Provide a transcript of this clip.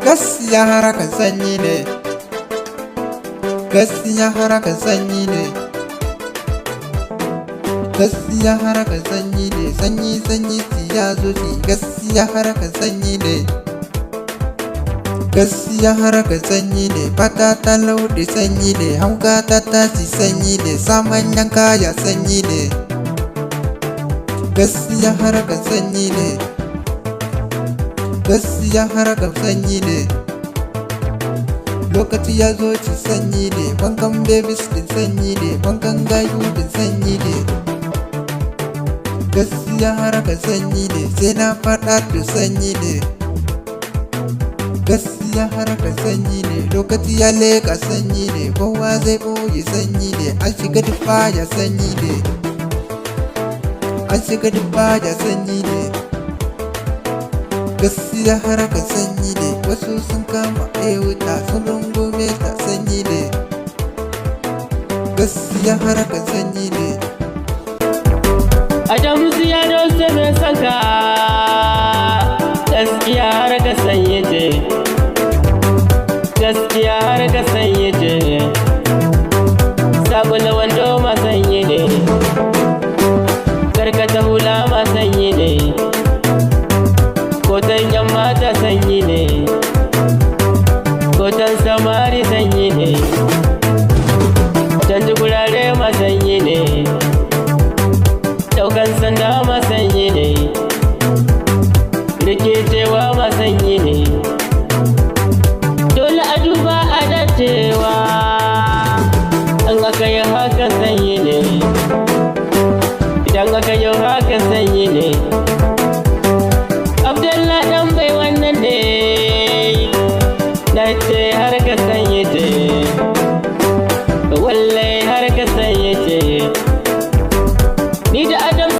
gaskiya harakan sanyi ne, gaskiya harakan sanyi ne, gaskiya harakan sanyi ne, sanyi sanyi ya zo shi, gaskiya harakan sanyi ne, gaskiya harakan sanyi ne, fata ta lauɗe sanyi ne, hauka ta tashi sanyi ne, samanyan kaya sanyi ne, gaskiya harakan sanyi ne, gaskiya harakan sanyi ne, lokaci ya zo ci sanyi ne, wankan babies din sanyi ne, wankan gayu din sanyi ne, gaskiya harakan sanyi ne, sai na faɗa da sanyi ne, gaskiya harakan sanyi ne, lokaci ya leƙa sanyi ne, kowa zai ɓoye sanyi ne, an shiga dufaya sanyi ne, an shiga dufaya sanyi ne, gaskiya harakan sanyi ne, wasu sun kama wuta sun rungume ta sanyi ne, gaskiya harakan sanyi ne. Adamu siya don sebe